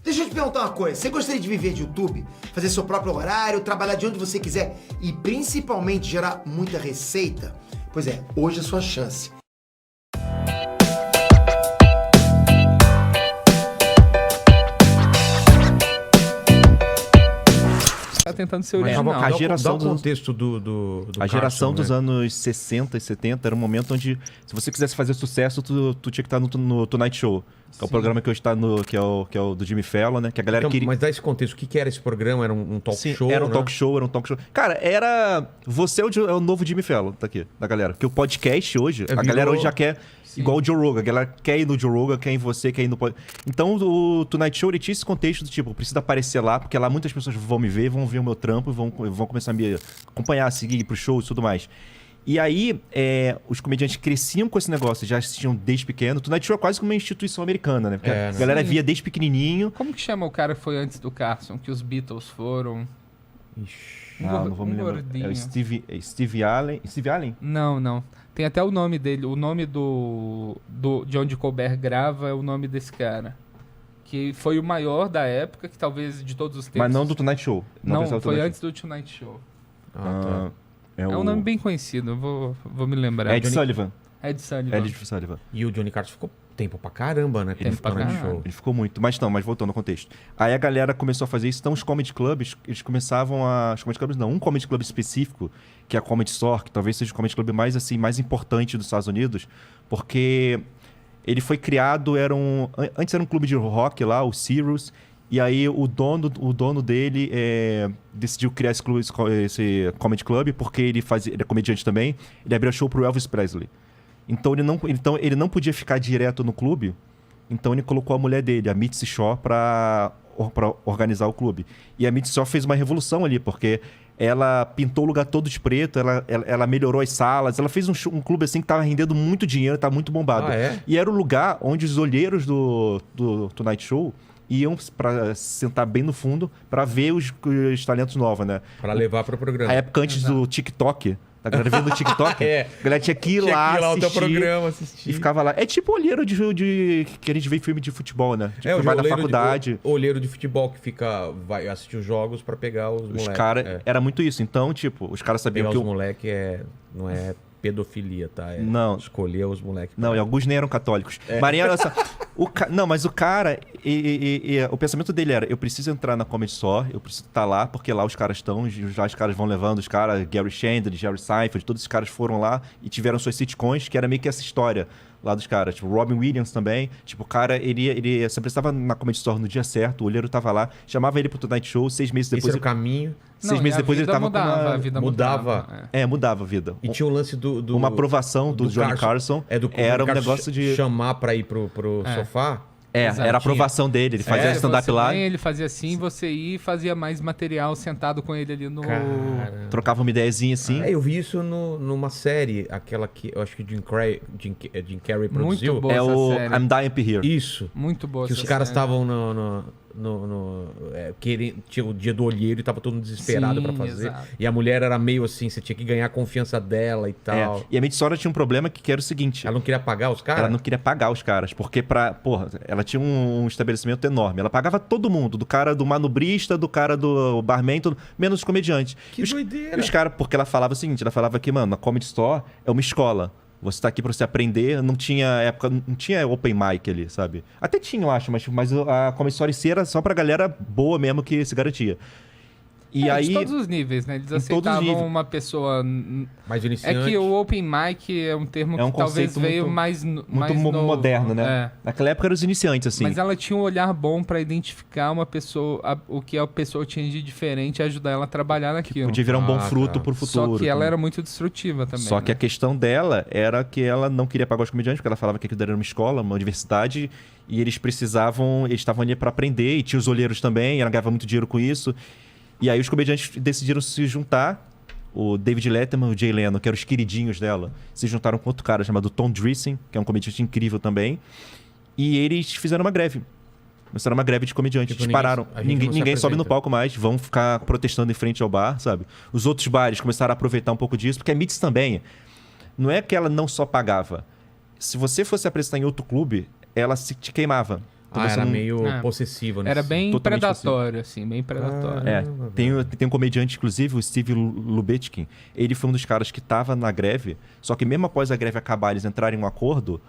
Deixa eu te perguntar uma coisa. Você gostaria de viver de YouTube? Fazer seu próprio horário, trabalhar de onde você quiser e principalmente gerar muita receita? Pois é, hoje é a sua chance. Tá tentando ser original. A geração dá o contexto do A geração Carson, dos né? anos 60 e 70 era um momento onde, se você quisesse fazer sucesso, tu tinha que estar no Tonight Show. Que é o programa que hoje está no. Que é o do Jimmy Fallon, né? Que a galera Então, queria. mas dá esse contexto. O que era esse programa? Era um talk Sim, show? era um né? talk show, era um talk show. Cara, era. Você é o novo Jimmy Fallon, tá aqui, da galera. Porque o podcast hoje, a galera hoje já quer. Sim. Igual o Joe Rogan. A galera quer ir no Joe Rogan, quer ir em você, quer ir no podcast. Então o Tonight Show ele tinha esse contexto do tipo, precisa aparecer lá, porque lá muitas pessoas vão me ver, vão ver o meu trampo, vão começar a me acompanhar, seguir pro show e tudo mais. E aí, os comediantes cresciam com esse negócio, já assistiam desde pequeno. O Tonight Show é quase como uma instituição americana, né? Porque É, a né? galera Sim. via desde pequenininho. Como que chama o cara que foi antes do Carson? Que os Beatles foram? Ixi. Não vou me lembrar. gordinho. É o Steve Allen. Steve Allen? Não. Tem até o nome dele. O nome de onde Colbert grava é o nome desse cara. Que foi o maior da época, que talvez de todos os tempos. Mas não do Tonight Show. Não, pensava do foi Tonight antes do Tonight Show. Ah, tá. É um nome bem conhecido, eu vou me lembrar. Ed Sullivan. Ed Sullivan. Ed Sullivan. E o Johnny Carson ficou tempo pra caramba, né? Tempo pra Tonight caralho. Show. Ele ficou muito. Mas voltando ao contexto. Aí a galera começou a fazer isso. Então os comedy clubs, eles começavam a... Os comedy clubs não. Um comedy club específico, que é a Comedy Store, que talvez seja o comedy club mais importante dos Estados Unidos, porque ele foi criado, antes era um clube de rock lá, o Sirius, e aí o dono dele decidiu criar esse comedy club, porque ele é comediante também, ele abriu show pro Elvis Presley. Então ele não podia ficar direto no clube, então ele colocou a mulher dele, a Mitzi Shaw, para organizar o clube. E a Mitzi Shaw fez uma revolução ali, porque ela pintou o lugar todo de preto, ela melhorou as salas, ela fez um clube assim que tava rendendo muito dinheiro, tava muito bombado. Ah, é? E era o lugar onde os olheiros do Tonight Show iam para sentar bem no fundo para ver os talentos novos, né? Pra levar pro programa. A época antes do TikTok, a galera vendo o TikTok, É. a galera tinha que ir Tinha lá que ir lá o teu assistir programa assistir. e ficava lá. É tipo olheiro de que a gente vê em filme de futebol, né? Tipo, o vai na olheiro faculdade. O olheiro de futebol que vai assistir os jogos pra pegar os moleques. Os caras... Era muito isso. Então, tipo, os caras sabiam Pegar que os moleques não é pedofilia, tá? É Não. escolher os moleques. Não, e alguns nem eram católicos. Marinha, olha só. Não, mas o cara... o pensamento dele era, eu preciso entrar na Comedy Store, eu preciso estar lá, porque lá os caras estão, já os caras vão levando os caras, Gary Shandling, Jerry Seinfeld, todos esses caras foram lá e tiveram suas sitcoms, que era meio que essa história lá dos caras. Tipo, Robin Williams também. Tipo, o cara, ele sempre estava na Comedy Store no dia certo, o olheiro tava lá, chamava ele pro Tonight Show, 6 meses Esse depois... era o caminho. 6 meses depois ele tava mudava, com a vida Mudava. mudava. mudava a vida. E tinha o lance do Uma aprovação do Johnny Carson. Era um negócio de... chamar pra ir pro sofá. Exato. Era a aprovação dele. Ele fazia stand-up você lá, vem, ele fazia assim, você ia e fazia mais material sentado com ele ali no... trocava uma ideiazinha assim. Eu vi isso numa série, aquela que eu acho que Jim Carrey produziu. Muito boa É essa o série. I'm Dying to Hear. Isso. Muito boa Que essa os caras série. estavam tinha o dia do olheiro e tava todo mundo desesperado Sim, pra fazer. exato. E a mulher era meio assim, você tinha que ganhar a confiança dela e tal. E a Midsommar tinha um problema que era o seguinte. Ela não queria pagar os caras? Ela não queria pagar os caras, porque ela tinha um estabelecimento enorme. Ela pagava todo mundo, do cara do manobrista, do cara do barman, menos os comediantes. Que doideira. E os caras, porque ela falava o seguinte, ela falava que, mano, a Comedy Store é uma escola. Você tá aqui pra você aprender, não tinha open mic ali, sabe? Até tinha, eu acho, mas a Comedy Store em si era só pra galera boa mesmo que se garantia. E aí, de todos os níveis, né? Eles todos os aceitavam níveis. uma pessoa... Mais É iniciante. que o open mic é um termo é um que talvez conceito veio muito, mais muito novo. moderno, né? É. Naquela época eram os iniciantes, assim. Mas ela tinha um olhar bom pra identificar uma pessoa, o que a pessoa tinha de diferente e ajudar ela a trabalhar naquilo. Podia virar um bom Ah, fruto tá. pro futuro. Só que ela também. era muito destrutiva também. Só que a né? questão dela era que ela não queria pagar os comediantes, porque ela falava que aquilo era uma escola, uma universidade, e eles estavam ali pra aprender, e tinha os olheiros também, ela ganhava muito dinheiro com isso. E aí os comediantes decidiram se juntar, o David Letterman e o Jay Leno, que eram os queridinhos dela, se juntaram com outro cara chamado Tom Dreesen, que é um comediante incrível também, e eles fizeram uma greve. Começaram uma greve de comediantes, Tipo, dispararam. a gente não se Ninguém sobe no apresenta. palco mais, vão ficar protestando em frente ao bar, sabe? Os outros bares começaram a aproveitar um pouco disso, porque a Mitz também, não é que ela não só pagava. Se você fosse apresentar em outro clube, ela te queimava. Era meio É. possessivo, né? Era bem Totalmente predatório, assim, bem predatório. Caramba, Tem um comediante, inclusive, o Steve Lubitkin. Ele foi um dos caras que tava na greve, só que mesmo após a greve acabar, eles entrarem em um acordo,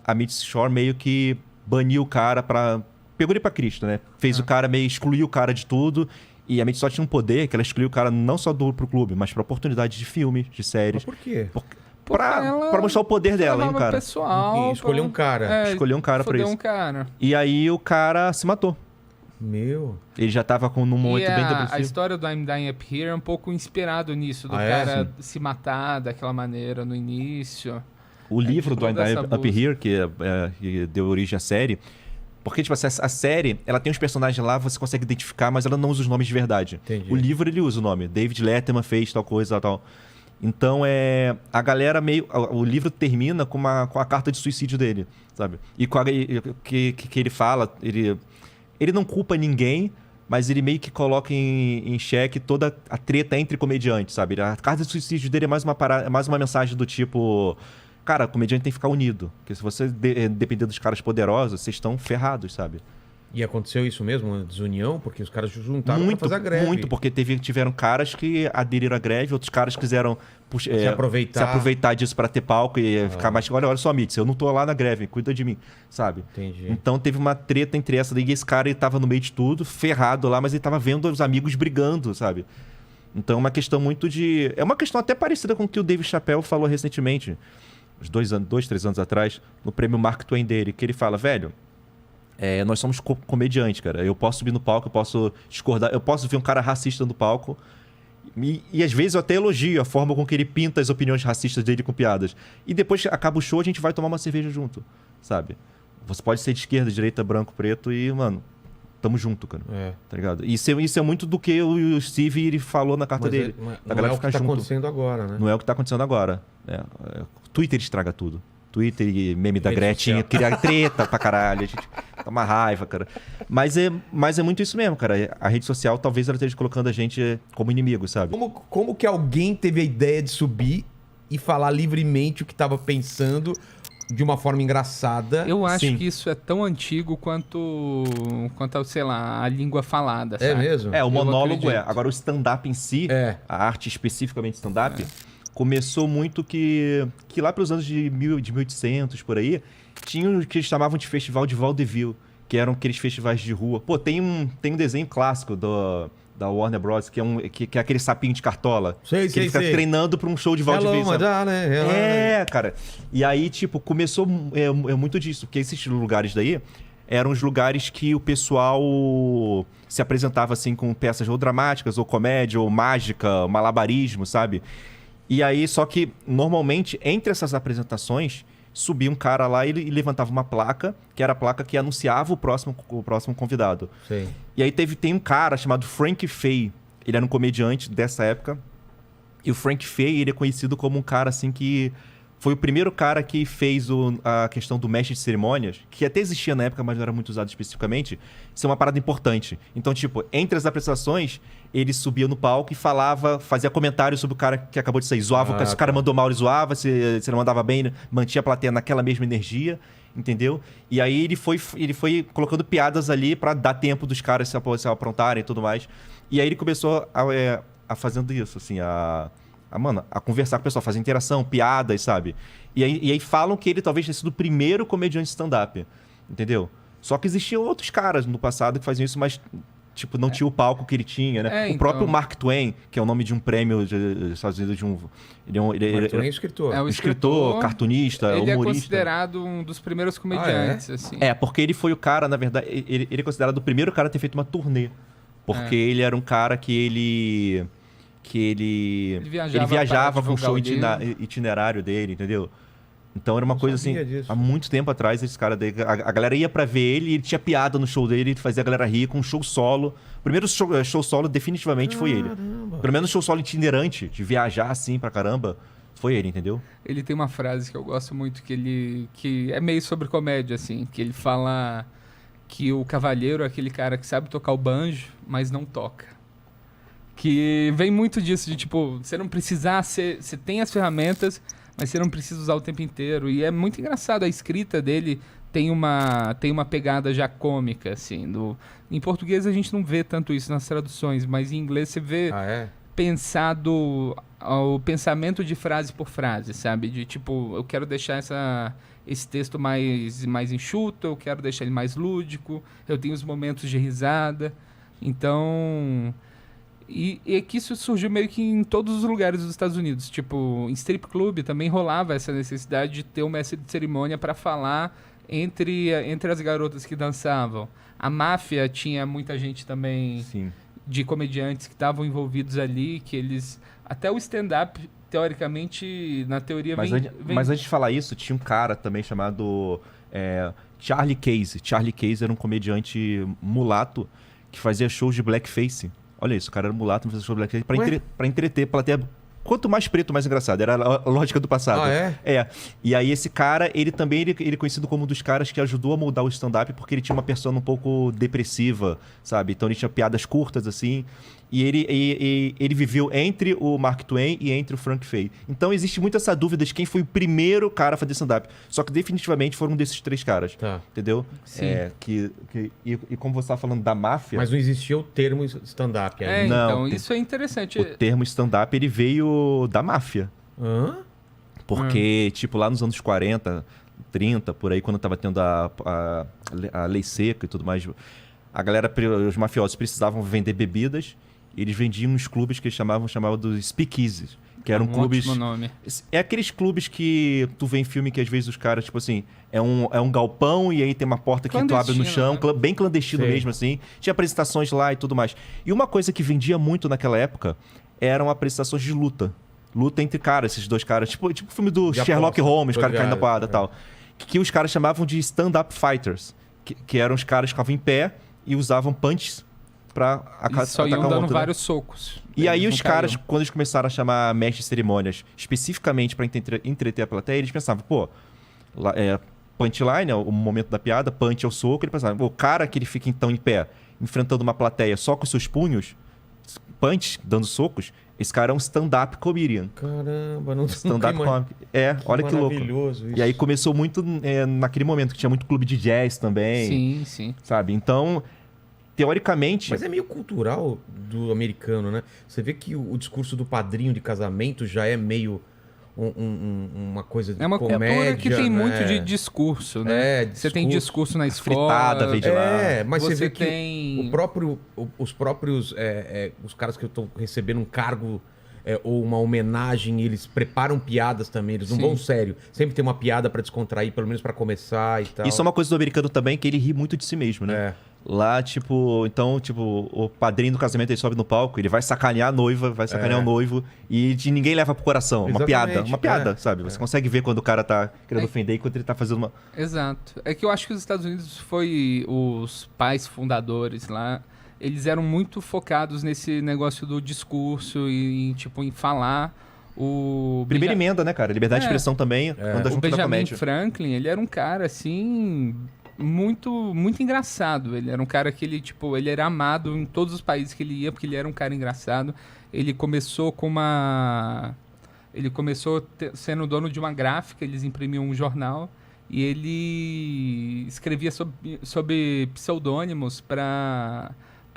a Mitzi Shore meio que baniu o cara pegou ele pra Cristo, né? Fez o cara excluiu o cara de tudo. E a Mitzi Shore tinha um poder que ela excluiu o cara não só pro clube, mas pra oportunidade de filmes, de séries. Mas por quê? Pra mostrar o poder dela, hein, cara? Pessoal, E escolher um cara. Escolheu um cara pra foder isso. um cara. E aí o cara se matou. Meu. Ele já tava num momento bem A depressivo. história do I'm Dying Up Here é um pouco inspirado nisso, do cara se matar daquela maneira no início. O livro do I'm toda Dying essa Up Here, que deu origem à série. Porque, tipo, a série, ela tem uns personagens lá, você consegue identificar, mas ela não usa os nomes de verdade. Entendi. O livro, ele usa o nome. David Letterman fez tal coisa, tal. Então, a galera o livro termina com a carta de suicídio dele, sabe? E que ele fala, ele não culpa ninguém, mas ele meio que coloca em xeque toda a treta entre comediantes, sabe? A carta de suicídio dele é mais uma mensagem do tipo... Cara, o comediante tem que ficar unido. Porque se você depender dos caras poderosos, vocês estão ferrados, sabe? E aconteceu isso mesmo, uma desunião? Porque os caras se juntaram Muito, pra fazer a greve. muito, porque tiveram caras que aderiram à greve, outros caras quiseram Se aproveitar disso pra ter palco e ficar mais... Olha só, Mitz, eu não tô lá na greve, cuida de mim, sabe? Entendi. Então teve uma treta entre essa daí, e esse cara ele tava no meio de tudo, ferrado lá, mas ele tava vendo os amigos brigando, sabe? Então é uma questão muito de... É uma questão até parecida com o que o Dave Chappelle falou recentemente, uns 3 anos atrás, no prêmio Mark Twain dele, que ele fala, velho... nós somos comediantes, cara. Eu posso subir no palco, eu posso discordar, eu posso ver um cara racista no palco. E às vezes eu até elogio a forma com que ele pinta as opiniões racistas dele com piadas. E depois que acaba o show, a gente vai tomar uma cerveja junto, sabe? Você pode ser de esquerda, direita, branco, preto e, mano, tamo junto, cara. Tá ligado? Isso é muito do que o Steve ele falou na carta dele. Não é o que tá acontecendo agora, né? Não é o que tá acontecendo agora. Twitter estraga tudo. Twitter e meme da Rede Gretchen, social. criar treta pra caralho. A gente tá uma raiva, cara. Mas é muito isso mesmo, cara. A rede social talvez ela esteja colocando a gente como inimigo, sabe? Como que alguém teve a ideia de subir e falar livremente o que tava pensando de uma forma engraçada? Eu acho Sim. que isso é tão antigo quanto sei lá, a língua falada, É sabe? O Eu monólogo acredito. Agora o stand-up em si, a arte especificamente stand-up, começou muito que lá pelos anos de 1800, por aí, tinha o que eles chamavam de festival de vaudeville, que eram aqueles festivais de rua. Pô, tem um desenho clássico da Warner Bros. Que é aquele sapinho de cartola. Que ele fica treinando pra um show de vaudeville. Hello, sabe? Cara. E aí, tipo, começou muito disso. Porque esses lugares daí eram os lugares que o pessoal se apresentava, assim, com peças ou dramáticas, ou comédia, ou mágica, malabarismo, sabe? E aí, só que, normalmente, entre essas apresentações, subia um cara lá e levantava uma placa, que era a placa que anunciava o próximo convidado. Sei. E aí tem um cara chamado Frank Fay. Ele era um comediante dessa época. E o Frank Fay, ele é conhecido como um cara, assim, que... Foi o primeiro cara que fez a questão do mestre de cerimônias, que até existia na época, mas não era muito usado especificamente. Isso é uma parada importante. Então, tipo, entre as apresentações, ele subia no palco e fazia comentários sobre o cara que acabou de sair. Zoava, se o cara mandou mal, ele zoava. Se ele mandava bem, mantinha a plateia naquela mesma energia, entendeu? E aí ele foi colocando piadas ali pra dar tempo dos caras se aprontarem e tudo mais. E aí ele começou a fazendo isso, assim, a conversar com o pessoal, fazer interação, piadas, sabe? E aí falam que ele talvez tenha sido o primeiro comediante stand-up, entendeu? Só que existiam outros caras no passado que faziam isso, mas, tipo, não tinha o palco que ele tinha, né? O próprio Mark Twain, que é o nome de um prêmio dos Estados Unidos, Mark Twain é escritor. É um escritor, cartunista, ele humorista. é considerado um dos primeiros comediantes, assim. Porque ele foi o cara, na verdade, ele é considerado o primeiro cara a ter feito uma turnê. Porque ele era um cara que ele viajava com o show itinerário dele, entendeu? Então era uma coisa assim, disso. há muito tempo atrás, esse cara daí, a galera ia pra ver ele e ele tinha piada no show dele, ele fazia a galera rir com um show solo. O primeiro show solo definitivamente foi ele. Pelo menos show solo itinerante, de viajar assim pra caramba, foi ele, entendeu? Ele tem uma frase que eu gosto muito, que é meio sobre comédia, assim, que ele fala que o cavalheiro é aquele cara que sabe tocar o banjo, mas não toca. Que vem muito disso, de tipo, você não precisar, você tem as ferramentas, mas você não precisa usar o tempo inteiro. E é muito engraçado, a escrita dele tem uma pegada já cômica, assim. Em português a gente não vê tanto isso nas traduções, mas em inglês você vê pensado o pensamento de frase por frase, sabe? De tipo, eu quero deixar esse texto mais enxuto, eu quero deixar ele mais lúdico, eu tenho os momentos de risada. Então... E é que isso surgiu meio que em todos os lugares dos Estados Unidos. Tipo, em strip club também rolava essa necessidade de ter um mestre de cerimônia para falar entre as garotas que dançavam. A máfia tinha muita gente também de comediantes que estavam envolvidos ali, que eles... Até o stand-up, teoricamente, na teoria... Mas antes de falar isso, tinha um cara também chamado Charlie Case. Charlie Case era um comediante mulato que fazia shows de blackface. Olha isso, o cara era mulato, não fazia show de blackface pra entreter, pra ter... Quanto mais preto, mais engraçado. Era a lógica do passado. E aí esse cara, ele é conhecido como um dos caras que ajudou a moldar o stand-up porque ele tinha uma persona um pouco depressiva, sabe? Então ele tinha piadas curtas, assim. E ele viveu entre o Mark Twain e entre o Frank Fay. Então existe muito essa dúvida de quem foi o primeiro cara a fazer stand-up. Só que definitivamente foram desses 3 caras. Entendeu? Sim. E como você estava falando da máfia... Mas não existia o termo stand-up ainda. Então isso é interessante. O termo stand-up, ele veio da máfia. Porque, tipo, lá nos anos 40, 30, por aí, quando tava tendo a lei seca e tudo mais, a galera, os mafiosos precisavam vender bebidas. Eles vendiam uns clubes que eles chamavam dos speakeasies, que eram clubes... Ótimo nome. É aqueles clubes que tu vê em filme que às vezes os caras, tipo assim, é um galpão e aí tem uma porta que tu abre no chão, né? Bem clandestino mesmo, assim. Tinha apresentações lá e tudo mais. E uma coisa que vendia muito naquela época eram apresentações de luta. Luta entre caras, esses 2 caras. Tipo o filme do Sherlock Holmes, os caras caindo na porrada e tal. Que os caras chamavam de stand-up fighters. Que eram os caras que ficavam em pé e usavam punches pra só iam dando vários socos. E aí os caras, quando eles começaram a chamar mestres de cerimônias especificamente pra entreter a plateia, eles pensavam, punchline é o momento da piada, punch é o soco. Ele pensava, o cara que ele fica então em pé, enfrentando uma plateia só com seus punhos, punch, dando socos, esse cara é um stand-up comedian. Caramba, não stand-up comedy. Olha que louco. Maravilhoso isso. E aí começou muito naquele momento, que tinha muito clube de jazz também. Sim. Sabe? Então... Teoricamente... Mas é meio cultural do americano, né? Você vê que o discurso do padrinho de casamento já é meio uma coisa de comédia. É uma cultura que tem muito de discurso, né? Você tem discurso na escola. Fritada, veio de lá. Mas você vê que os próprios... os caras que estão recebendo um cargo ou uma homenagem, eles preparam piadas também. Eles não vão sério. Sempre tem uma piada pra descontrair, pelo menos pra começar e tal. Isso é uma coisa do americano também, que ele ri muito de si mesmo, né? Lá, o padrinho do casamento, ele sobe no palco, ele vai sacanear a noiva, vai sacanear o noivo e ninguém leva pro coração. Exatamente, Uma piada, sabe? Você consegue ver quando o cara tá querendo ofender e quando ele tá fazendo uma... Exato. É que eu acho que os Estados Unidos os pais fundadores lá, eles eram muito focados nesse negócio do discurso e em falar. Primeira emenda, né, cara? Liberdade de expressão também, anda junto da Benjamin comédia. Franklin, ele era um cara, assim... muito engraçado. Ele era um cara que ele era amado em todos os países que ele ia, porque ele era um cara engraçado. Ele começou sendo dono de uma gráfica, eles imprimiam um jornal e ele escrevia sob pseudônimos para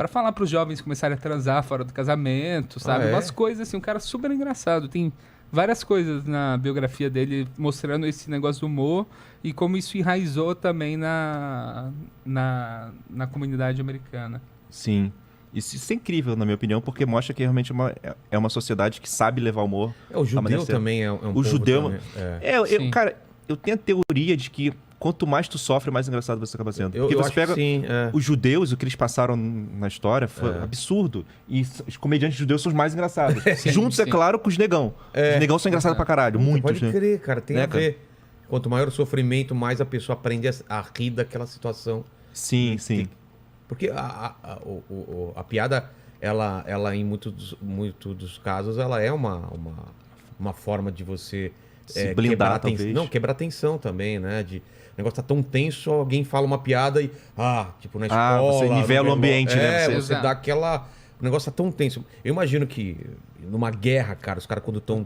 falar para os jovens começarem a transar fora do casamento, sabe? Umas coisas assim, um cara super engraçado. Tem várias coisas na biografia dele mostrando esse negócio do humor e como isso enraizou também na comunidade americana. Sim. Isso é incrível, na minha opinião, porque mostra que realmente é uma sociedade que sabe levar o humor. O judeu também é um povo judeu também. Cara, eu tenho a teoria de que quanto mais tu sofre, mais engraçado você acaba sendo. Porque você pega os judeus, o que eles passaram na história foi absurdo. E os comediantes judeus são os mais engraçados. Juntos, é claro, com os negão. Os negão são engraçados pra caralho. Muitos. Pode crer, cara. Tem a ver. Quanto maior o sofrimento, mais a pessoa aprende a rir daquela situação. Sim. Porque a piada, ela em muitos dos casos, ela é uma forma de você se blindar, talvez. Não, quebrar a tensão também, né? O negócio tá tão tenso, alguém fala uma piada e... tipo, na escola... você nivela o ambiente, né? Você dá aquela... O negócio tá tão tenso. Eu imagino que numa guerra, cara, os caras quando estão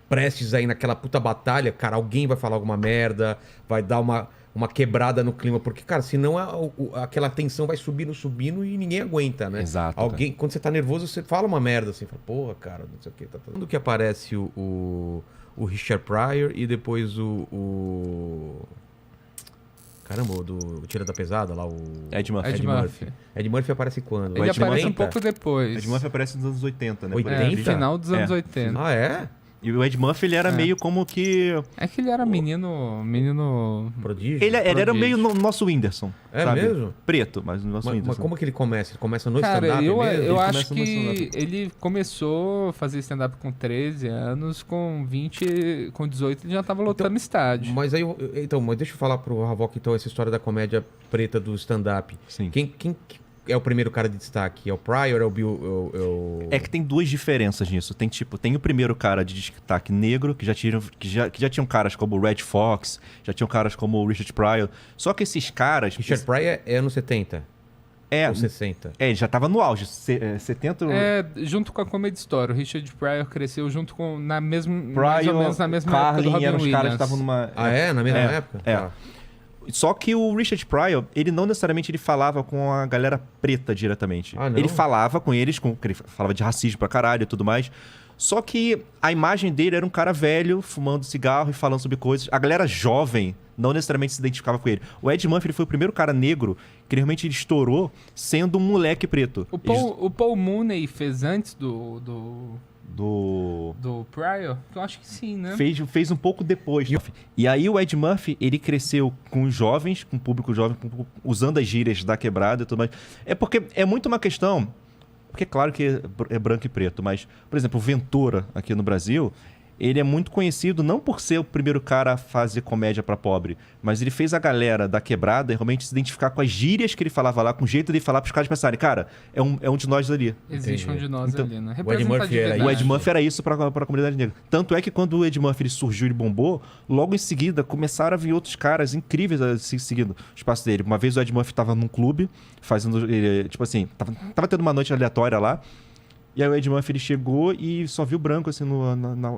prestes aí naquela puta batalha, cara, alguém vai falar alguma merda, vai dar uma uma quebrada no clima. Porque, cara, senão aquela tensão vai subindo e ninguém aguenta, né? Exato. Quando você tá nervoso, você fala uma merda assim. Fala, porra, cara, não sei o que. Quando que aparece o Richard Pryor e depois Caramba, o Tira da Pesada lá, o... Ed Murphy. Ed Murphy aparece quando? Ele aparece um pouco depois. Ed Murphy aparece nos anos 80, né? 80? Final dos anos 80. Ah, é? E o Ed Murphy, ele era meio como que... É que ele era menino... Prodígio? Ele era meio no nosso Whindersson, É sabe? mesmo? Preto, mas no nosso Whindersson. Mas como que ele começa? Ele começa no Cara, stand-up mesmo? eu acho começa no que stand-up. ele começou a fazer stand-up com 13 anos, com 20, com 18 ele já tava lotando estádio. Mas aí, mas deixa eu falar pro Havok, então, essa história da comédia preta do stand-up. Sim. Quem é o primeiro cara de destaque? É o Pryor? É o Bill? É que tem duas diferenças nisso. Tem o primeiro cara de destaque negro, que já tinham caras como o Red Fox, já tinham caras como o Richard Pryor. Só que esses caras... Richard Pryor é anos 70? Ou 60? Ele já tava no auge. 70... Junto com a Comedy Story, o Richard Pryor cresceu junto com, mais ou Pryor, menos na mesma época do Carlin, Robin eram os caras Williams. que estavam numa... Ah, é? Na mesma época? É. Tá. Só que o Richard Pryor, ele não necessariamente ele falava com a galera preta diretamente. Ah, não? Ele falava com eles, ele falava de racismo pra caralho e tudo mais. Só que a imagem dele era um cara velho, fumando cigarro e falando sobre coisas. A galera jovem não necessariamente se identificava com ele. O Ed Murphy ele foi o primeiro cara negro que realmente ele estourou sendo um moleque preto. O Paul Mooney fez antes do Pryor? Eu acho que sim, né? Fez um pouco depois. E aí o Ed Murphy, ele cresceu com os jovens, com o público jovem, usando as gírias da quebrada e tudo mais. É porque é muito uma questão... Porque é claro que é branco e preto, mas, por exemplo, o Ventura, aqui no Brasil, ele é muito conhecido não por ser o primeiro cara a fazer comédia pra pobre, mas ele fez a galera da quebrada realmente se identificar com as gírias que ele falava lá, com o jeito de falar pros caras pensarem, cara, é um de nós ali. Existe Entendi. um de nós Então, ali, né? o Ed Murphy era O Ed Murphy era isso pra comunidade negra. Tanto é que quando o Ed Murphy ele surgiu e bombou, logo em seguida começaram a vir outros caras incríveis seguindo o espaço dele. Uma vez o Ed Murphy tava num clube, fazendo, tipo assim, tava tendo uma noite aleatória lá, e aí o Ed Murphy ele chegou e só viu branco assim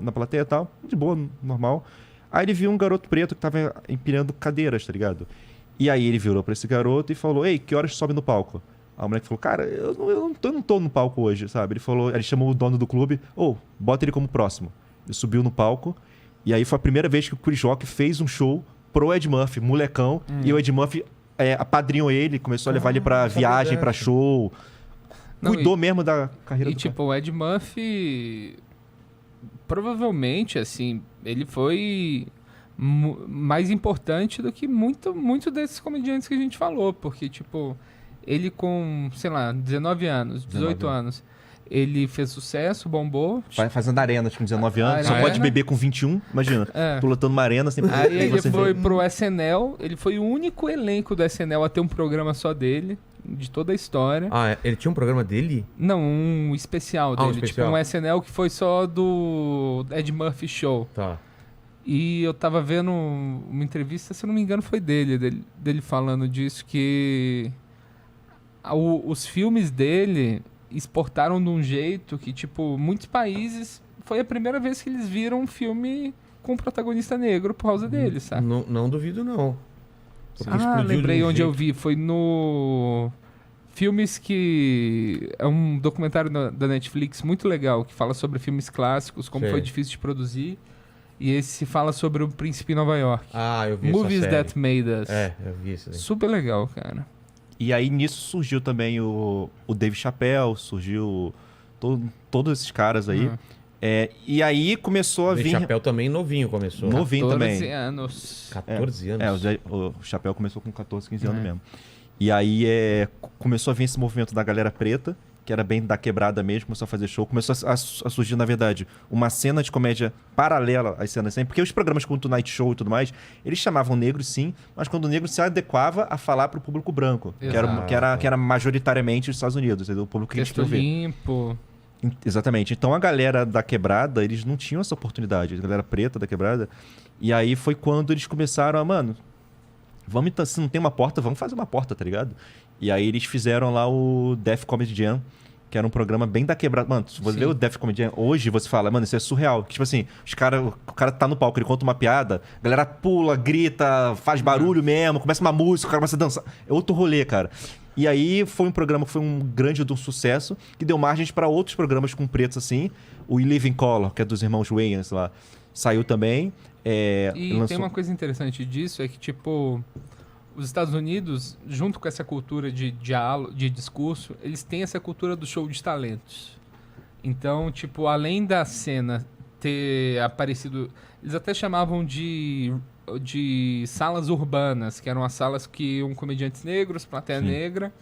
na plateia e tal, de boa, normal. Aí ele viu um garoto preto que tava empilhando cadeiras, tá ligado? E aí ele virou pra esse garoto e falou, ei, que horas sobe no palco? Aí o moleque falou, cara, eu não tô no palco hoje, sabe? Ele chamou o dono do clube, bota ele como próximo. Ele subiu no palco, e aí foi a primeira vez que o Chris Rock fez um show pro Ed Murphy, molecão, e o Ed Murphy apadrinhou ele, começou a levar ele pra viagem, pra show... Cuidou mesmo da carreira do tipo, o Ed Murphy, provavelmente, assim, ele foi mais importante do que muito desses comediantes que a gente falou, porque, tipo, ele com, sei lá, 19 anos, 18 anos, ele fez sucesso, bombou. Fazendo arenas com 19 anos, só Arena. pode beber com 21, imagina. Tô lutando uma arena sempre. Aí ele foi pro SNL, ele foi o único elenco do SNL a ter um programa só dele, de toda a história. Ah, ele tinha um programa dele? Não, um especial dele, especial. tipo um SNL que foi só do Ed Murphy Show. Tá. E eu tava vendo uma entrevista, se eu não me engano foi dele falando disso, que os filmes dele exportaram de um jeito que, tipo, muitos países, foi a primeira vez que eles viram um filme com um protagonista negro por causa dele, sabe? Não duvido, não. Porque explodiu de Lembrei um onde jeito. eu vi, foi no Filmes que... É um documentário da Netflix muito legal, que fala sobre filmes clássicos, como Sei. foi difícil de produzir. E esse fala sobre o Príncipe em Nova York. Ah, eu vi Movies essa série. That Made Us. Eu vi isso aí. Super legal, cara. E aí nisso surgiu também o Dave Chappelle, surgiu todos esses caras aí. E aí começou a O vir... Chapéu também novinho começou. Novinho 14 também. anos. 14 anos. O Chapéu começou com 14, 15 anos mesmo. E aí começou a vir esse movimento da galera preta, que era bem da quebrada mesmo, começou a fazer show. Começou a surgir, na verdade, uma cena de comédia paralela às cenas sempre. Porque os programas como o Tonight Show e tudo mais, eles chamavam negros sim, mas quando o negro se adequava a falar para o público branco, que era majoritariamente os Estados Unidos, o público que a gente Texto queria ver. limpo. Exatamente. Então a galera da quebrada, eles não tinham essa oportunidade. A galera preta da quebrada. E aí foi quando eles começaram a, mano, se não tem uma porta, vamos fazer uma porta, tá ligado? E aí eles fizeram lá o Def Comedy Jam, que era um programa bem da quebrada. Mano, se você vê o Def Comedy Jam, hoje você fala, mano, isso é surreal. Tipo assim, o cara tá no palco, ele conta uma piada, a galera pula, grita, faz barulho mesmo, começa uma música, o cara começa a dançar. É outro rolê, cara. E aí foi um programa que foi um grande de um sucesso, que deu margens para outros programas com pretos assim. O We Live in Color, que é dos irmãos Wayans lá, saiu também. E tem uma coisa interessante disso, é que, tipo, os Estados Unidos, junto com essa cultura de diálogo, de discurso, eles têm essa cultura do show de talentos. Então, tipo, além da cena ter aparecido... Eles até chamavam de salas urbanas, que eram as salas que iam comediantes negros, plateia negra.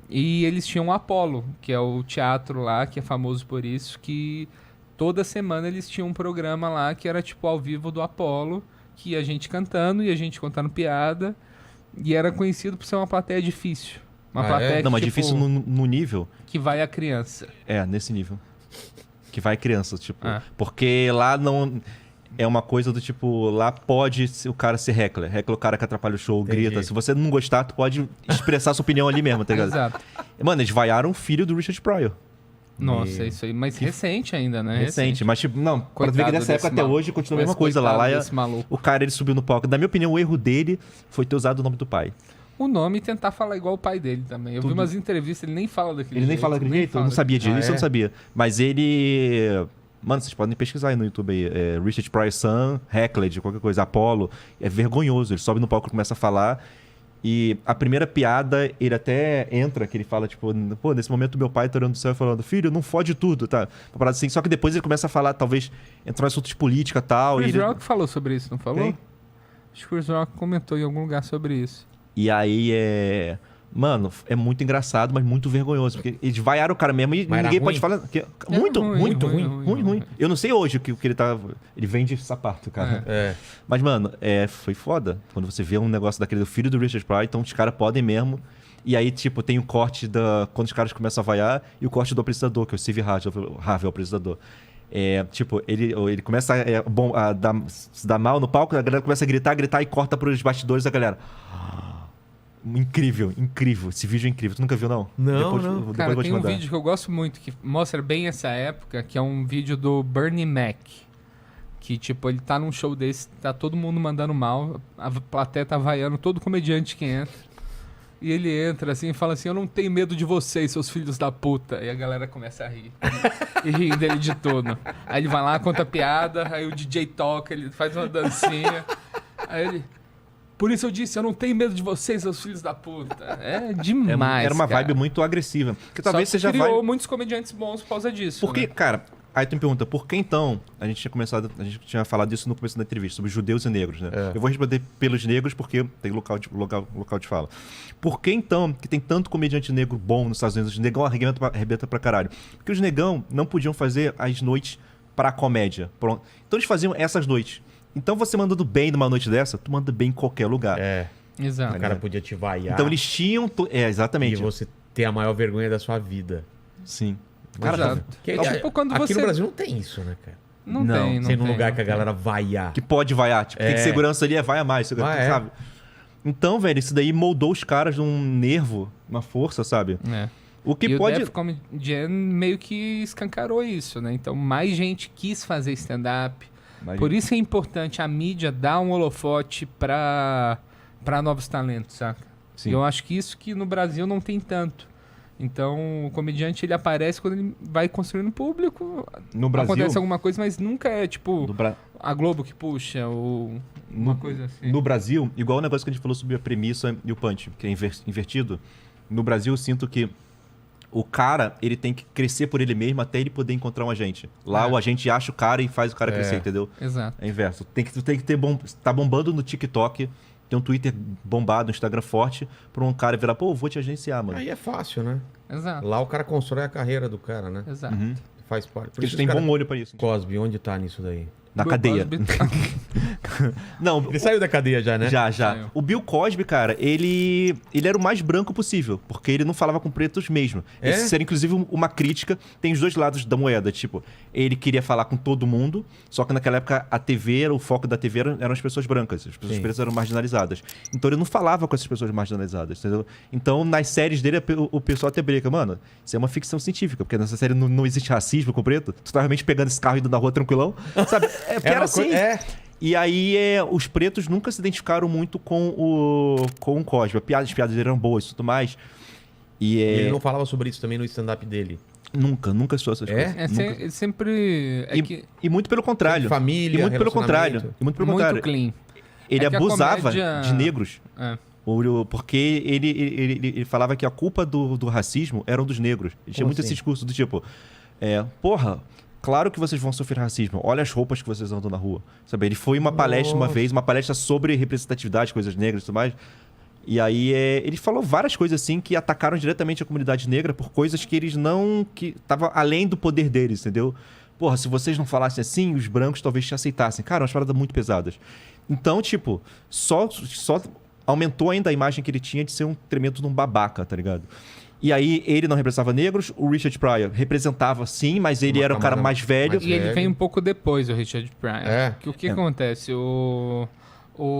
E eles tinham o Apollo, que é o teatro lá, que é famoso por isso, que toda semana eles tinham um programa lá que era tipo ao vivo do Apollo, que ia a gente cantando e a gente contando piada. E era conhecido por ser uma plateia difícil. Uma plateia Não, mas tipo, difícil no nível... que vai a criança. Nesse nível. Que vai criança, tipo... Porque lá não... É uma coisa do tipo... Lá pode o cara ser heckler. Heckler é o cara que atrapalha o show, grita. Se você não gostar, tu pode expressar sua opinião ali mesmo, tá ligado? Exato. Mano, eles vaiaram o filho do Richard Pryor. Nossa, isso aí. Mas recente ainda, né? Recente. Mas, tipo, não, pra ver que dessa época até hoje continua a mesma coisa lá. O cara, ele subiu no palco. Na minha opinião, o erro dele foi ter usado o nome do pai. O nome e tentar falar igual o pai dele também. Eu vi umas entrevistas, ele nem fala daquele jeito. Ele nem fala daquele jeito? Eu não sabia disso, isso eu não sabia. Mas ele... Mano, vocês podem pesquisar aí no YouTube aí. Richard Pryor Son, Heckled, qualquer coisa, Apollo. É vergonhoso. Ele sobe no palco e começa a falar. E a primeira piada, ele até entra, que ele fala, tipo... Pô, nesse momento meu pai tá olhando do céu e falando... Filho, não fode tudo, tá? Uma parada assim. Só que depois ele começa a falar, talvez... Entrar em assuntos de política e tal. Chris Rock falou sobre isso, não falou? Quem? Acho que o Chris Rock comentou em algum lugar sobre isso. E aí Mano, é muito engraçado, mas muito vergonhoso. Porque eles vaiaram o cara mesmo e Mas ninguém era pode ruim? falar. Muito ruim. ruim. Eu não sei hoje o que ele tá. Ele vende sapato, cara. Mas, mano, foi foda. Quando você vê um negócio daquele do filho do Richard Pryor, então os caras podem mesmo. E aí, tipo, tem o corte quando os caras começam a vaiar e o corte do apresentador, que é o Steve Harvey, o apresentador. Tipo, ele começa a se dar mal no palco, a galera começa a gritar e corta pros bastidores da galera. Incrível. Esse vídeo é incrível. Tu nunca viu, não? Não. Depois Cara, eu vou te tem um mandar. vídeo que eu gosto muito, que mostra bem essa época, que é um vídeo do Bernie Mac. Que, tipo, ele tá num show desse, tá todo mundo mandando mal, a plateia tá vaiando todo comediante que entra. E ele entra assim e fala assim: eu não tenho medo de vocês, seus filhos da puta. E a galera começa a rir. E ri dele de tudo. Aí ele vai lá, conta piada, aí o DJ toca, ele faz uma dancinha. Aí ele... Por isso eu disse, eu não tenho medo de vocês, seus filhos da puta. É demais, Era uma cara. vibe muito agressiva. Porque talvez Só que seja criou muitos comediantes bons por causa disso. Por que, né? cara... Aí tu me pergunta, por que então... A gente tinha falado disso no começo da entrevista, sobre judeus e negros, né? Eu vou responder pelos negros porque tem local de fala. Por que então que tem tanto comediante negro bom nos Estados Unidos? Os negão arrebenta pra caralho. Porque os negão não podiam fazer as noites pra comédia. Pronto. Então eles faziam essas noites. Então você mandando bem numa noite dessa, tu manda bem em qualquer lugar. Exato. O cara podia te vaiar. Então eles tinham... exatamente. E você ter a maior vergonha da sua vida. Sim. Exato. Tipo, quando aqui você... no Brasil não tem isso, né, cara? Não tem. Ser num lugar que a galera vaiar. Que pode vaiar. Tipo, tem segurança ali, vai a mais. Sabe? Então, velho, isso daí moldou os caras num nervo, uma força, sabe? O que e pode... o Def Comedy Jam meio que escancarou isso, né? Então, mais gente quis fazer stand-up. Por isso é importante a mídia dar um holofote pra novos talentos, saca? Sim. E eu acho que isso que no Brasil não tem tanto. Então, o comediante, ele aparece quando ele vai construindo público. No Brasil... Acontece alguma coisa, mas nunca é, tipo, a Globo que puxa, ou uma coisa assim. No Brasil, igual o negócio que a gente falou sobre a premissa e o punch, que é invertido. No Brasil, eu sinto que o cara, ele tem que crescer por ele mesmo até ele poder encontrar um agente. Lá, o agente acha o cara e faz o cara crescer, entendeu? Exato. É inverso. Tu tem que ter tá bombando no TikTok, tem um Twitter bombado, um Instagram forte, pra um cara virar, pô, vou te agenciar, mano. Aí é fácil, né? Exato. Lá o cara constrói a carreira do cara, né? Exato. Faz parte. Por Eles isso têm os cara... bom olho pra isso. Cosby, onde tá nisso daí? Na Bill cadeia. Cosby- Não, Ele saiu da cadeia já, né? já. Saiu. O Bill Cosby, cara, ele era o mais branco possível, porque ele não falava com pretos mesmo. É? Isso era, inclusive, uma crítica. Tem os dois lados da moeda. Tipo, ele queria falar com todo mundo, só que naquela época a TV, o foco da TV eram as pessoas brancas. As pessoas Sim. pretas eram marginalizadas. Então ele não falava com essas pessoas marginalizadas, entendeu? Então, nas séries dele, o pessoal até brinca, mano, isso é uma ficção científica, porque nessa série não existe racismo com preto. Tu tá realmente pegando esse carro indo na rua tranquilão, sabe? É, porque Era era uma assim. E aí, os pretos nunca se identificaram muito com o Cosby. As piadas dele eram boas e tudo mais. E Ele não falava sobre isso também no stand-up dele. nunca sou essas coisas. Ele sempre... E muito pelo contrário. Família, E muito pelo contrário. relacionamento. E muito pelo muito contrário. clean. Ele É que a abusava comédia- de negros. É. Porque ele falava que a culpa do racismo eram dos negros. Ele tinha Como muito assim? esse discurso do tipo... porra, claro que vocês vão sofrer racismo. Olha as roupas que vocês andam na rua. Sabe? Ele foi em uma palestra uma vez, uma palestra sobre representatividade, coisas negras e tudo mais. E aí ele falou várias coisas assim que atacaram diretamente a comunidade negra por coisas que eles não... que tava além do poder deles, entendeu? Porra, se vocês não falassem assim, os brancos talvez te aceitassem. Cara, umas paradas muito pesadas. Então, tipo, só aumentou ainda a imagem que ele tinha de ser um tremendo de um babaca, tá ligado? E aí ele não representava negros, o Richard Pryor representava sim, mas ele Uma era o cara camada mais velho. mais E ele velho. vem um pouco depois, o Richard Pryor. É. Que o que acontece? O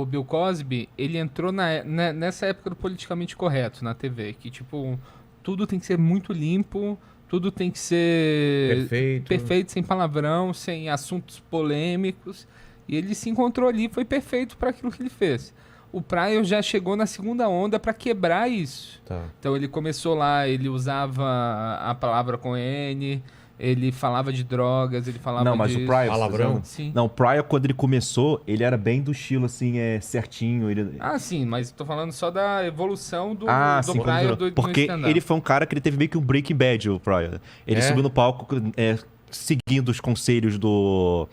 Bill Cosby, ele entrou nessa época do politicamente correto na TV. Que, tipo, tudo tem que ser muito limpo, tudo tem que ser Perfeito. sem palavrão, sem assuntos polêmicos. E ele se encontrou ali, foi perfeito para aquilo que ele fez. O Pryor já chegou na segunda onda para quebrar isso. Tá. Então ele começou lá, ele usava a palavra com N, ele falava de drogas, ele falava Não, mas de... o Pryor... Palavrão? Sim. Não, o Pryor, quando ele começou, ele era bem do estilo, assim, certinho. Ele... Ah, sim, mas tô falando só da evolução do sim, Pryor do porque stand-up. ele foi um cara que ele teve meio que um Breaking Bad, o Pryor. Ele subiu no palco seguindo os conselhos do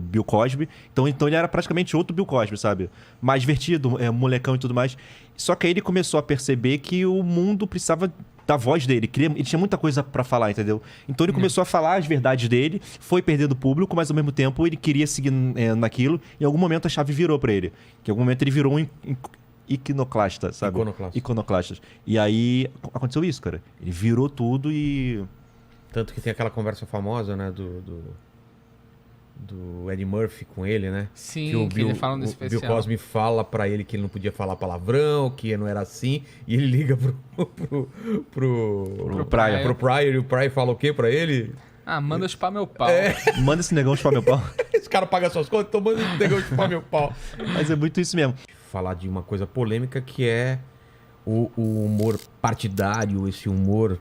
Bill Cosby. Então ele era praticamente outro Bill Cosby, sabe? Mais divertido, molecão e tudo mais. Só que aí ele começou a perceber que o mundo precisava da voz dele. Ele tinha muita coisa pra falar, entendeu? Então ele começou a falar as verdades dele, foi perdendo público, mas ao mesmo tempo ele queria seguir naquilo. Em algum momento a chave virou pra ele. Que em algum momento ele virou um iconoclasta, sabe? Iconoclasta. E aí aconteceu isso, cara. Ele virou tudo e... Tanto que tem aquela conversa famosa, né, do Eddie Murphy com ele, né? Sim, que ele fala no o especial. Bill Cosby fala pra ele que ele não podia falar palavrão, que não era assim, e ele liga pro Pryor. Pro Pryor, e o Pryor fala o quê pra ele? Ah, manda chupar meu pau. Manda esse negão chupar meu pau. Esse cara paga suas contas, então manda esse negócio chupar meu pau. Mas é muito isso mesmo. Falar de uma coisa polêmica que é o humor partidário, esse humor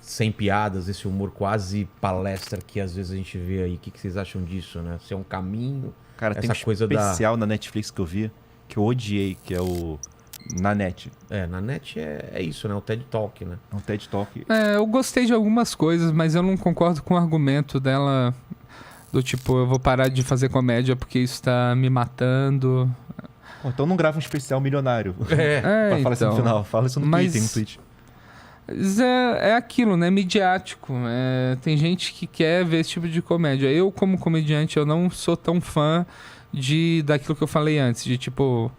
sem piadas, esse humor quase palestra que às vezes a gente vê aí. O que vocês acham disso, né? Se é um caminho, Cara, tem essa um coisa especial na Netflix que eu vi, que eu odiei, que é o Na Net. na net é isso, né? O TED Talk, né? É um TED Talk. Eu gostei de algumas coisas, mas eu não concordo com o argumento dela do tipo, eu vou parar de fazer comédia porque isso tá me matando. Pô, então não grava um especial milionário. É. Pra falar isso no final. Fala isso no Mas- Twitter, no tweet. Mas é aquilo, né? Midiático. Tem gente que quer ver esse tipo de comédia. Eu, como comediante, eu não sou tão fã daquilo que eu falei antes. De tipo,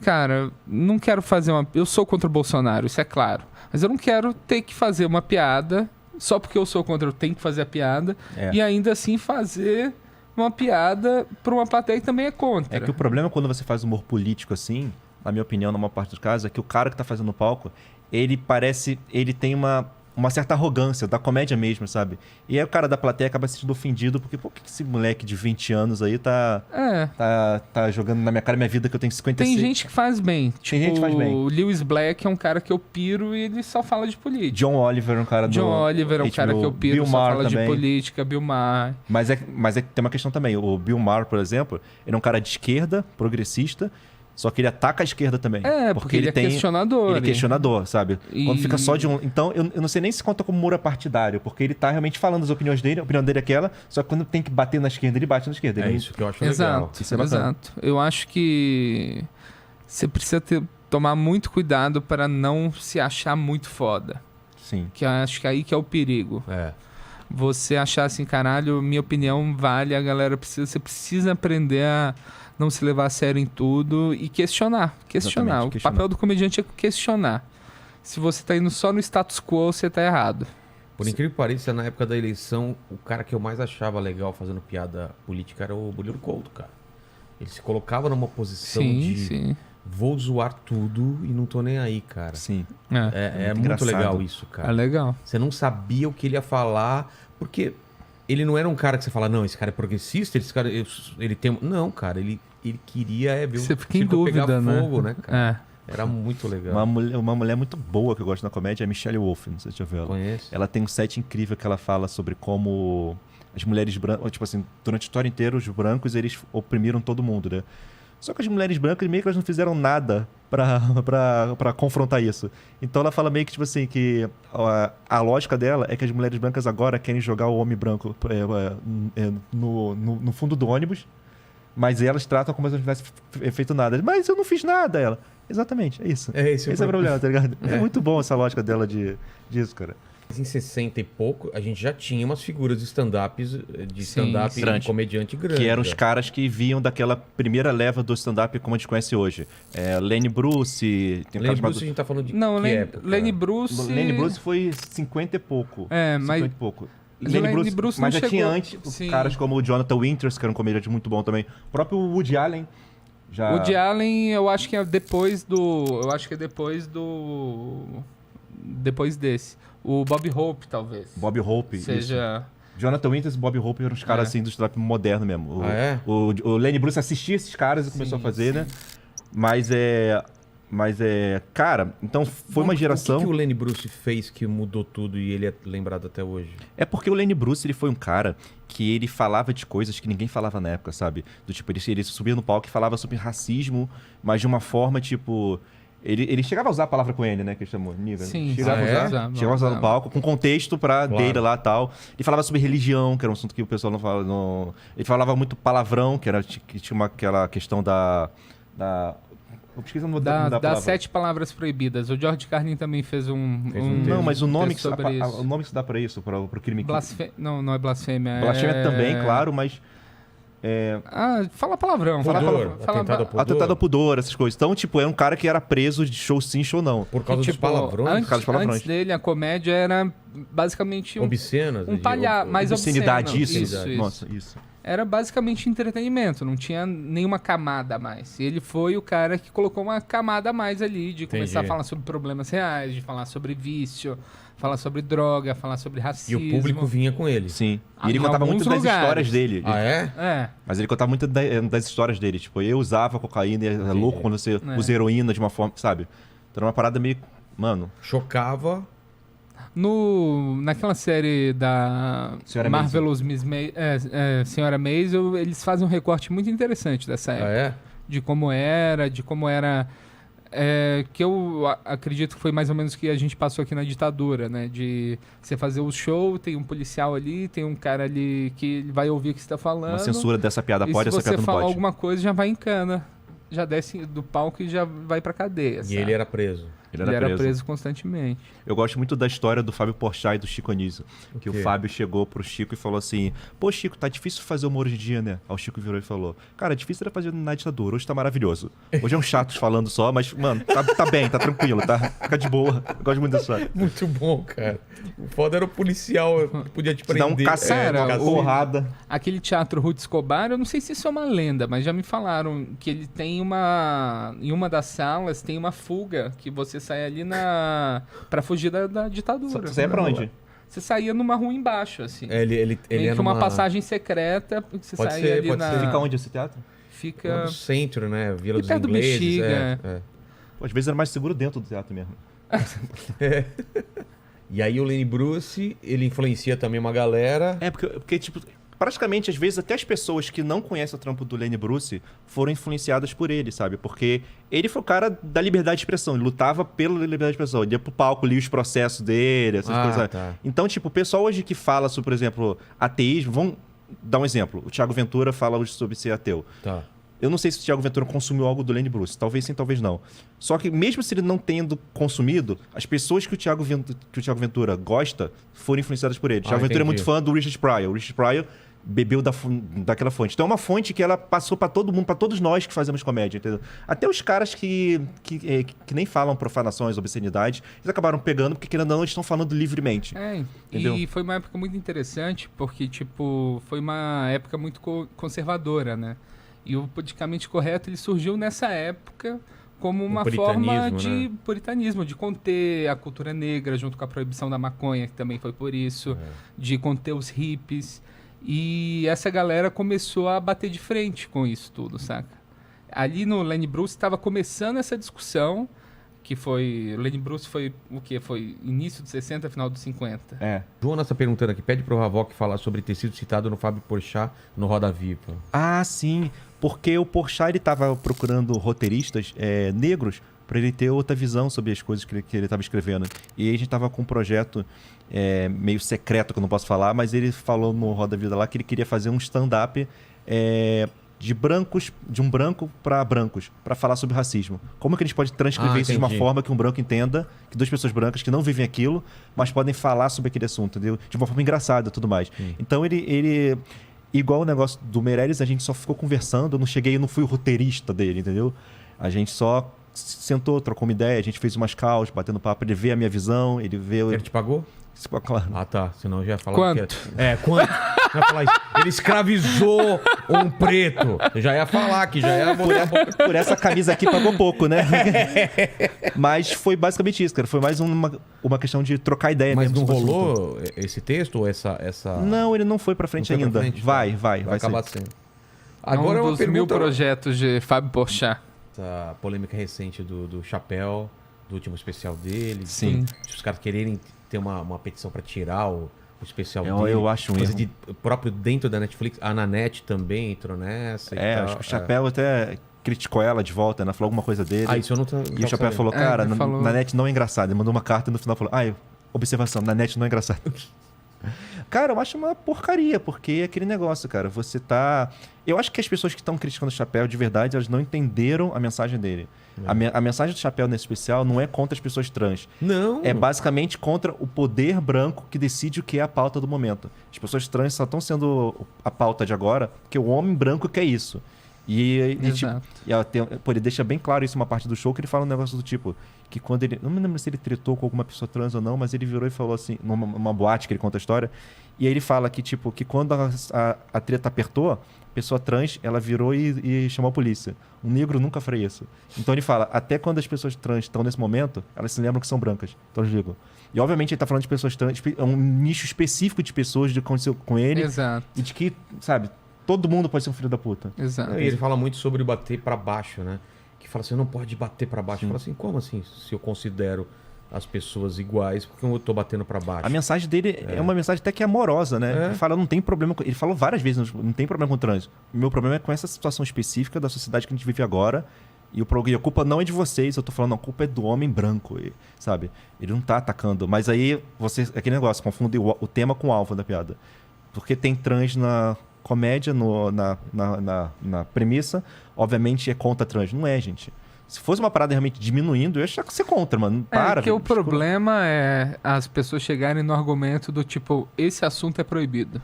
cara, não quero fazer uma... Eu sou contra o Bolsonaro, isso é claro. Mas eu não quero ter que fazer uma piada só porque eu sou contra, eu tenho que fazer a piada. E ainda assim fazer uma piada pra uma plateia que também é contra. É que o problema quando você faz humor político assim, na minha opinião, na maior parte dos casos, é que o cara que tá fazendo o palco, ele tem uma certa arrogância, da comédia mesmo, sabe? E aí o cara da plateia acaba se sentindo ofendido, porque, pô, por que esse moleque de 20 anos aí tá jogando na minha cara minha vida que eu tenho 56? Tem gente que faz bem. Tipo, gente que faz bem. O Lewis Black é um cara que eu piro e ele só fala de política. John Oliver é um cara do... John Oliver é um HBO, cara que eu piro, Bill só Maher fala também. de política, Bill Maher. Mas tem uma questão também. O Bill Maher, por exemplo, ele é um cara de esquerda, progressista, só que ele ataca a esquerda também. Porque ele é questionador. Ele é questionador, sabe? E- Quando fica só de um... Então, eu não sei nem se conta como humor partidário, porque ele tá realmente falando as opiniões dele, a opinião dele é aquela, só que quando tem que bater na esquerda, ele bate na esquerda. É Ele- isso que eu acho legal. Exato, Isso é bacana. exato. Eu acho que você precisa tomar muito cuidado para não se achar muito foda. Sim. Que eu acho que aí que é o perigo. É. você achar assim, caralho, minha opinião vale, a galera precisa... Você precisa aprender a não se levar a sério em tudo e questionar. Questionar. O questionar. papel do comediante é questionar. Se você tá indo só no status quo, você tá errado. Por incrível que pareça, na época da eleição, o cara que eu mais achava legal fazendo piada política era o Murilo Couto, cara. Ele se colocava numa posição de vou zoar tudo e não tô nem aí, cara. Sim. É muito engraçado. legal isso, É cara. legal. Você não sabia o que ele ia falar, porque ele não era um cara que você fala, não, esse cara é progressista, esse cara, ele tem... Não, cara, ele queria ver Você o fica em circo dúvida, pegar né? fogo, né, cara? É. Era muito legal. Uma mulher muito boa que eu gosto na comédia é a Michelle Wolf, não sei se você já viu ela. Conheço. Ela tem um set incrível que ela fala sobre como as mulheres brancas, tipo assim, durante a história inteira, os brancos, eles oprimiram todo mundo, né? Só que as mulheres brancas, meio que elas não fizeram nada pra confrontar isso. Então ela fala meio que, tipo assim, que a lógica dela é que as mulheres brancas agora querem jogar o homem branco no fundo do ônibus, mas elas tratam como se não tivesse feito nada. Mas eu não fiz nada, ela. Exatamente, é isso. Esse é o problema, tá ligado? É muito bom essa lógica dela disso, cara. Em 60 e pouco, a gente já tinha umas figuras de stand-up grande. comediante grande. Que eram os caras que vinham daquela primeira leva do stand-up como a gente conhece hoje. Lenny Bruce... Tem um cara Lenny chamado- Bruce a gente tá falando de Não, que época? Lenny Bruce... Lenny Bruce foi 50 e pouco. É, mas- 50 e pouco. Mas o Lenny Bruce mas não já tinha chegou- antes Sim. caras como o Jonathan Winters, que era um comediante muito bom também. O próprio Woody Allen já... O Woody Allen, eu acho que é depois do... Depois desse. O Bob Hope, talvez. Bob Hope, Seja... isso. Jonathan Winters e Bob Hope eram os caras assim do stand-up moderno mesmo. O Lenny Bruce assistia esses caras e começou a fazer, né? Mas cara, então foi uma geração... O que o Lenny Bruce fez que mudou tudo e ele é lembrado até hoje? É porque o Lenny Bruce, ele foi um cara que ele falava de coisas que ninguém falava na época, sabe? Do tipo, ele subia no palco e falava sobre racismo, mas de uma forma, tipo... Ele chegava a usar a palavra com ele, né? Que ele chamou. Niga. Sim, Chegava a usar. Chegava a usar no palco, com contexto dele lá e tal. Ele falava sobre religião, que era um assunto que o pessoal não fala. Ele falava muito palavrão, que tinha aquela questão da... Eu esqueci o nome da palavra. Das 7 palavras proibidas. O George Carlin também fez um Não, mas o nome texto sobre isso. o nome que se dá pra isso, pro crime... Não é blasfêmia. Blasfêmia também, claro, mas... Fala palavrão. Atentado ao pudor, essas coisas. Então, tipo, era um cara que era preso de show sim, show não. Por causa dos palavrões? Antes dele, a comédia era basicamente obscenas. mais obscenidade, obsceno. isso. Nossa, isso. Era basicamente entretenimento, não tinha nenhuma camada a mais. Ele foi o cara que colocou uma camada a mais ali, de começar a falar sobre problemas reais, de falar sobre vício, falar sobre droga, falar sobre E racismo. o público vinha com ele. Sim. E ele Em contava muito alguns das lugares. histórias dele. Ah, é? É. Mas ele contava muito das histórias dele. Tipo, eu usava cocaína e é louco quando você usa heroína de uma forma, sabe? Então era uma parada meio... Mano... Chocava... Naquela série da Senhora Marvelous Miss Senhora Maisel, eles fazem um recorte muito interessante dessa época. Ah, é? De como era... que eu acredito que foi mais ou menos o que a gente passou aqui na ditadura, né? De você fazer o show, tem um policial ali, tem um cara ali que vai ouvir o que você tá falando. Uma censura dessa piada E pode, essa se você piada não falar pode. alguma coisa, já vai em cana. Já desce do palco e já vai pra cadeia. E sabe? ele era preso. Ele era preso constantemente. Eu gosto muito da história do Fábio Porchat e do Chico Anísio. Que o Fábio chegou pro Chico e falou assim: pô, Chico, tá difícil fazer humor hoje em dia, né? Aí o Chico virou e falou: cara, difícil era fazer na ditadura, hoje tá maravilhoso. Hoje é um chato falando só, mas, mano, tá bem, tá tranquilo, tá? Fica de boa. Eu gosto muito dessa história. Muito bom, cara. O foda era o policial que podia te prender. Dá um cacete, uma porrada. Aquele teatro Ruth Escobar, eu não sei se isso é uma lenda, mas já me falaram que ele tem em uma das salas tem uma fuga que você sai ali pra fugir da ditadura. Você ia pra onde? Você saía numa rua embaixo, assim. Ele Meio é que uma passagem secreta, você Pode saía ser, ali pode na... ser. Fica onde esse teatro? Fica... no centro, né? Vila E dos perto do Ingleses. Bexiga. Pô, às vezes era mais seguro dentro do teatro mesmo. E aí o Lenny Bruce, ele influencia também uma galera. Porque, tipo, praticamente, às vezes, até as pessoas que não conhecem o trampo do Lenny Bruce foram influenciadas por ele, sabe? Porque ele foi o cara da liberdade de expressão, ele lutava pela liberdade de expressão, ele ia pro palco, lia os processos dele, essas coisas. Sabe? Tá. Então, tipo, o pessoal hoje que fala sobre, por exemplo, ateísmo, vamos dar um exemplo. O Thiago Ventura fala hoje sobre ser ateu. Tá. Eu não sei se o Thiago Ventura consumiu algo do Lenny Bruce. Talvez sim, talvez não. Só que mesmo se ele não tendo consumido, as pessoas que o Thiago Ventura gosta foram influenciadas por ele. O Thiago Ventura é muito fã do Richard Pryor. O Richard Pryor bebeu daquela fonte. Então é uma fonte que ela passou pra todo mundo, pra todos nós que fazemos comédia, entendeu? Até os caras que nem falam profanações, obscenidades, eles acabaram pegando, porque querendo ou não, eles estão falando livremente. Entendeu? E foi uma época muito interessante, porque, tipo, foi uma época muito conservadora, né? E o politicamente correto, ele surgiu nessa época como uma forma de puritanismo, de conter a cultura negra, junto com a proibição da maconha, que também foi por isso, de conter os hippies. E essa galera começou a bater de frente com isso tudo, saca? Ali no Lenny Bruce estava começando essa discussão, que foi... O Lenny Bruce foi o quê? Foi início dos 60, final dos 50. Jonas tá perguntando aqui, pede pro Havok falar sobre ter sido citado no Fábio Porchat no Roda Viva. Ah, sim. Porque o Porchat, ele tava procurando roteiristas negros para ele ter outra visão sobre as coisas que ele estava escrevendo. E aí a gente tava com um projeto meio secreto, que eu não posso falar, mas ele falou no Roda Vida lá que ele queria fazer um stand-up de um branco para brancos, para falar sobre racismo. Como que a gente pode transcrever isso de uma forma que um branco entenda, que duas pessoas brancas que não vivem aquilo, mas podem falar sobre aquele assunto, entendeu? De uma forma engraçada e tudo mais. Então ele igual o negócio do Meirelles, a gente só ficou conversando, eu não fui o roteirista dele, entendeu? A gente só sentou, trocou uma ideia, a gente fez umas calls, batendo papo, ele vê a minha visão, ele vê... Ele te pagou? Claro. Ah, tá. Senão eu já ia falar... Quanto? Quanto? Eu ia falar isso. Ele escravizou um preto. Eu já ia falar que já ia botar... Por essa camisa aqui pagou pouco, né? Mas foi basicamente isso, cara. Foi mais uma questão de trocar ideia. Mas mesmo. não rolou esse texto ou essa... Não, ele não foi pra frente ainda. Pra frente, vai acabar sendo. Agora um dos 1000 projetos de Fábio Porchat. Essa polêmica recente do Chapéu, do último especial dele. Sim. Os caras quererem ter uma petição pra tirar o especial dele. Eu acho um erro. Próprio dentro da Netflix. A Nanette também entrou nessa. Acho que o Chapéu até criticou ela de volta, né? Falou alguma coisa dele. Isso eu não tô. E o Chapéu falou, cara, Nanette não é engraçado. Ele mandou uma carta e no final falou, observação, Nanette não é engraçado. Cara, eu acho uma porcaria, porque é aquele negócio, cara. Você tá... Eu acho que as pessoas que estão criticando o Chapéu, de verdade, elas não entenderam a mensagem dele. A mensagem do Chapéu nesse especial não é contra as pessoas trans. Não. É basicamente contra o poder branco que decide o que é a pauta do momento. As pessoas trans só estão sendo a pauta de agora porque o homem branco quer isso. Ele deixa bem claro isso uma parte do show, que ele fala um negócio do tipo, que quando ele... Não me lembro se ele tretou com alguma pessoa trans ou não, mas ele virou e falou assim, numa boate que ele conta a história, e aí ele fala que, tipo, que quando a treta apertou, a pessoa trans, ela virou e chamou a polícia. Um negro nunca faria isso. Então ele fala, até quando as pessoas trans estão nesse momento, elas se lembram que são brancas. Então eles ligam. E obviamente ele tá falando de pessoas trans, é um nicho específico de pessoas que aconteceu com ele. Exato. E de que, sabe... Todo mundo pode ser um filho da puta. Exato. E ele fala muito sobre bater pra baixo, né? Que fala assim, não pode bater pra baixo. Fala assim, como assim? Se eu considero as pessoas iguais, por que eu tô batendo pra baixo? A mensagem dele é uma mensagem até que amorosa, né? Ele fala, não tem problema... Ele falou várias vezes, não tem problema com o trânsito. O meu problema é com essa situação específica da sociedade que a gente vive agora. E a culpa não é de vocês, eu tô falando, a culpa é do homem branco, sabe? Ele não tá atacando. Mas aí, aquele negócio, confunde o tema com o alvo da piada. Porque tem trans na... comédia na premissa, obviamente é contra trans. Não é, gente. Se fosse uma parada realmente diminuindo, eu ia achar que você é contra, mano. Porque o problema é as pessoas chegarem no argumento do tipo, esse assunto é proibido.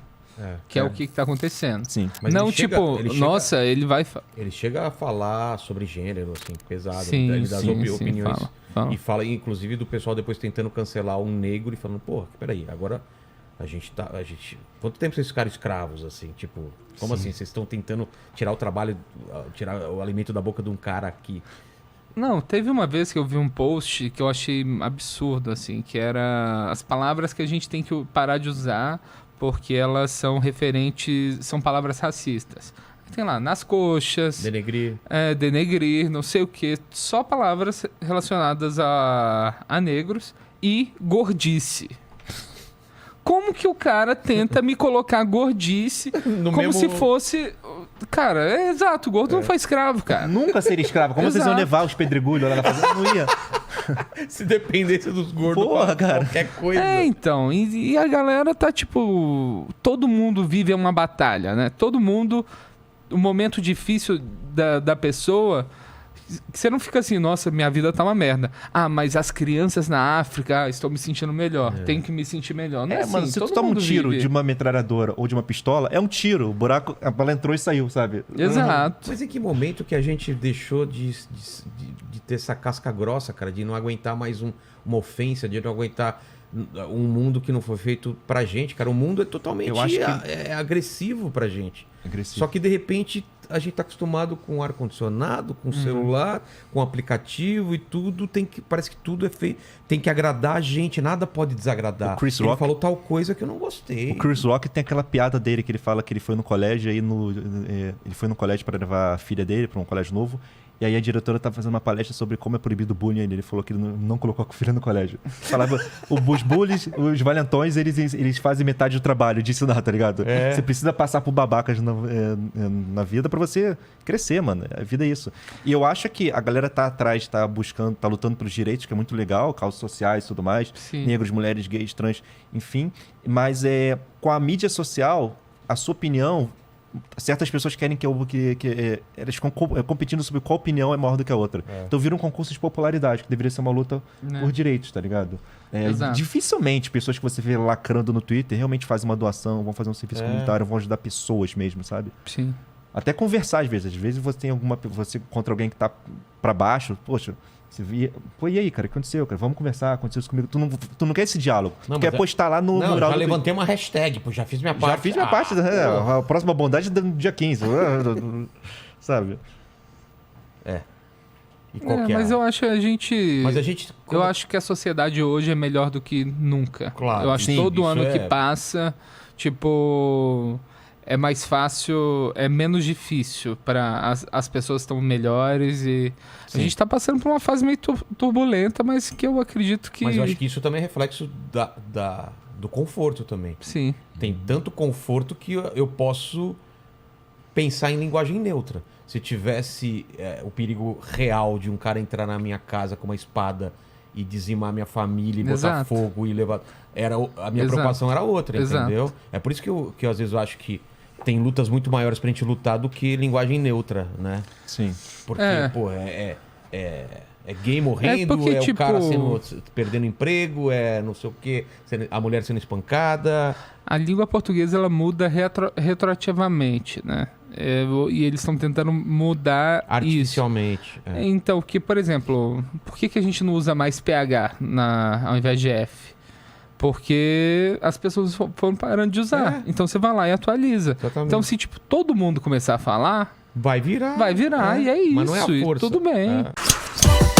Que é o que tá acontecendo. Sim. Mas não, ele vai... Ele chega a falar sobre gênero, assim, pesado. Sim, ele dá opiniões. Fala. E fala, inclusive, do pessoal depois tentando cancelar um negro e falando, porra, peraí, agora... A gente... Quanto tempo vocês ficaram escravos, assim? Tipo, como assim? Vocês estão tentando tirar o trabalho, tirar o alimento da boca de um cara aqui? Não, teve uma vez que eu vi um post que eu achei absurdo, assim, que era as palavras que a gente tem que parar de usar porque elas são referentes, são palavras racistas. Tem lá, nas coxas... Denegrir. Denegrir, não sei o quê. Só palavras relacionadas a negros e gordice. Como que o cara tenta me colocar gordice como se fosse... Cara, exato, o gordo não foi escravo, cara. Nunca seria escravo. Como vocês iam levar os pedregulhos lá na fazenda? Não ia. Se dependesse dos gordos, cara. Qualquer coisa. Então, e a galera tá tipo... Todo mundo vive uma batalha, né? Todo mundo... o momento difícil da pessoa, você não fica assim, nossa, minha vida tá uma merda. Ah, mas as crianças na África, estou me sentindo melhor. Tenho que me sentir melhor. Não é assim, mano, se tu todo toma um mundo tiro vive. de uma metralhadora ou de uma pistola, é um tiro. O buraco, a bala entrou e saiu, sabe? Exato. Mas em que momento que a gente deixou de ter essa casca grossa, cara, de não aguentar mais uma ofensa, de não aguentar um mundo que não foi feito pra gente, cara? O mundo é totalmente Eu acho que- agressivo pra gente. Agressivo. Só que de repente a gente tá acostumado com ar-condicionado, com celular, com aplicativo e tudo parece que tudo é feito, tem que agradar a gente, nada pode desagradar. O Chris Ele Rock- falou tal coisa que eu não gostei. O Chris Rock tem aquela piada dele que ele fala que ele foi no colégio aí ele foi no colégio para levar a filha dele para um colégio novo. E aí a diretora tava fazendo uma palestra sobre como é proibido o bullying. Ele falou que ele não colocou a filha no colégio. Falava, os bullies, os valentões, eles fazem metade do trabalho de ensinar, tá ligado? Você precisa passar por babacas na vida pra você crescer, mano. A vida é isso. E eu acho que a galera tá atrás, tá buscando, tá lutando pelos direitos, que é muito legal, causas sociais e tudo mais. Sim. Negros, mulheres, gays, trans, enfim. Mas com a mídia social, a sua opinião... Certas pessoas querem que elas ficam competindo sobre qual opinião é maior do que a outra. Então vira um concurso de popularidade, que deveria ser uma luta por direitos, tá ligado? Exato. Dificilmente pessoas que você vê lacrando no Twitter realmente fazem uma doação, vão fazer um serviço comunitário, vão ajudar pessoas mesmo, sabe? Sim. Até conversar às vezes. Às vezes você tem você contra alguém que tá pra baixo, poxa... Você via, pô, e aí, cara, o que aconteceu, cara? Vamos conversar, aconteceu isso comigo. Tu não quer esse diálogo. Não, Tu quer mas postar lá no Não, mural já do levantei uma hashtag, pô, já fiz minha parte. Já fiz minha parte. A próxima bondade é no dia 15. Sabe? E qual que é? Mas eu acho a gente... Mas a gente... Eu acho que a sociedade hoje é melhor do que nunca. Claro, eu acho que sim, todo isso ano que é- passa, tipo, é mais fácil, é menos difícil para as pessoas estão melhores e Sim. a gente tá passando por uma fase meio turbulenta, mas que eu acredito que Mas eu acho que isso também é reflexo do conforto também. sim. Tem tanto conforto que eu posso pensar em linguagem neutra. Se tivesse o perigo real de um cara entrar na minha casa com uma espada e dizimar minha família e botar Exato. fogo e levar... a minha Exato. preocupação era outra, Exato. entendeu? É por isso que eu às vezes eu acho que tem lutas muito maiores pra gente lutar do que linguagem neutra, né? Sim. Porque, É. pô, é gay morrendo, porque, o tipo- cara perdendo emprego, não sei o quê, a mulher sendo espancada. A língua portuguesa ela muda retroativamente, né? E eles estão tentando mudar isso. Artificialmente. Então, por exemplo, por que a gente não usa mais PH ao invés de F? Porque as pessoas foram parando de usar. Então você vai lá e atualiza. Exatamente. Então, se tipo, todo mundo começar a falar, Vai virar. vai virar. E é isso. Mas não é a e força. tudo bem. É.